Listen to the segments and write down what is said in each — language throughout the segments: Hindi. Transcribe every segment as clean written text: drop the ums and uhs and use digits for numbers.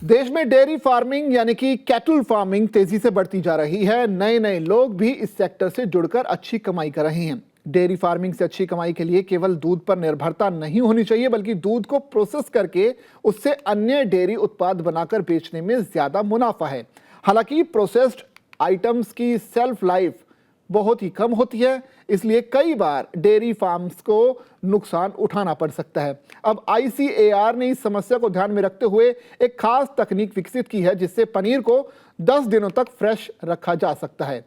देश में डेयरी फार्मिंग यानी कि कैटल फार्मिंग तेजी से बढ़ती जा रही है। नए नए लोग भी इस सेक्टर से जुड़कर अच्छी कमाई कर रहे हैं। डेयरी फार्मिंग से अच्छी कमाई के लिए केवल दूध पर निर्भरता नहीं होनी चाहिए, बल्कि दूध को प्रोसेस करके उससे अन्य डेयरी उत्पाद बनाकर बेचने में ज्यादा मुनाफा है। हालांकि प्रोसेस्ड आइटम्स की सेल्फ लाइफ बहुत ही कम होती है, इसलिए कई बार डेयरी फार्म्स को नुकसान उठाना पड़ सकता है। अब ICAR ने इस समस्या को ध्यान में रखते हुए एक खास तकनीक विकसित की है, जिससे पनीर को 10 दिनों तक फ्रेश रखा जा सकता है।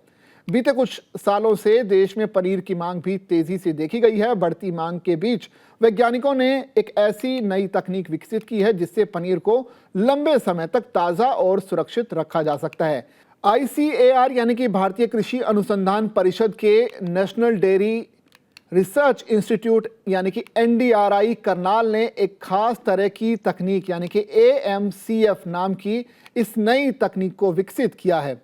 बीते कुछ सालों से देश में पनीर की मांग भी तेजी से देखी गई है। बढ़ती मांग के बीच वैज्ञानिकों ने एक ऐसी नई तकनीक विकसित की है, जिससे पनीर को लंबे समय तक ताजा और सुरक्षित रखा जा सकता है। ICAR यानी कि भारतीय कृषि अनुसंधान परिषद के नेशनल डेयरी रिसर्च इंस्टीट्यूट यानी कि NDRI करनाल ने एक खास तरह की तकनीक यानी कि AMCF नाम की इस नई तकनीक को विकसित किया है।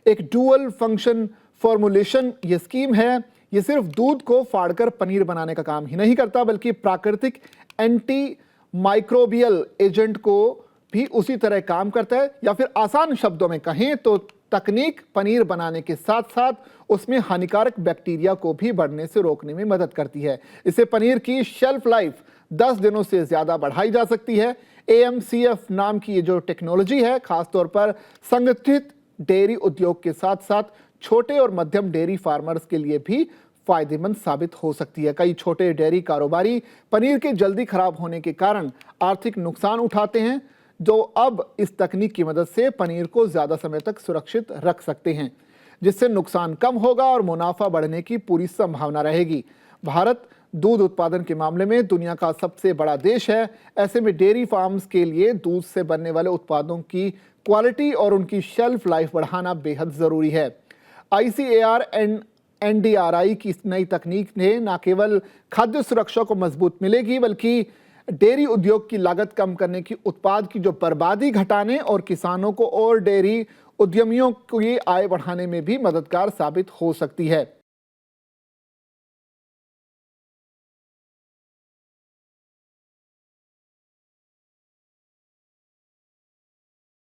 एक डुअल फंक्शन फॉर्मुलेशन ये स्कीम है। ये सिर्फ दूध को फाड़कर पनीर बनाने का काम ही नहीं करता, बल्कि प्राकृतिक एंटी माइक्रोबियल एजेंट को भी उसी तरह काम करता है। या फिर आसान शब्दों में कहें तो तकनीक पनीर बनाने के साथ साथ उसमें हानिकारक बैक्टीरिया को भी बढ़ने से रोकने में मदद करती है। इससे पनीर की शेल्फ लाइफ 10 दिनों से ज्यादा बढ़ाई जा सकती है। AMCF नाम की ये जो टेक्नोलॉजी है, खासतौर पर संगठित डेयरी उद्योग के साथ साथ छोटे और मध्यम डेयरी फार्मर्स के लिए भी फायदेमंद साबित हो सकती है। कई छोटे डेयरी कारोबारी पनीर के जल्दी खराब होने के कारण आर्थिक नुकसान उठाते हैं, जो अब इस तकनीक की मदद से पनीर को ज्यादा समय तक सुरक्षित रख सकते हैं, जिससे नुकसान कम होगा और मुनाफा बढ़ने की पूरी संभावना रहेगी। भारत दूध उत्पादन के मामले में दुनिया का सबसे बड़ा देश है। ऐसे में डेयरी फार्म्स के लिए दूध से बनने वाले उत्पादों की क्वालिटी और उनकी शेल्फ लाइफ बढ़ाना बेहद जरूरी है। ICAR एंड NDRI की इस नई तकनीक ने न केवल खाद्य सुरक्षा को मजबूत मिलेगी, बल्कि डेयरी उद्योग की लागत कम करने की, उत्पाद की जो बर्बादी घटाने और किसानों को और डेयरी उद्यमियों की आय बढ़ाने में भी मददगार साबित हो सकती है।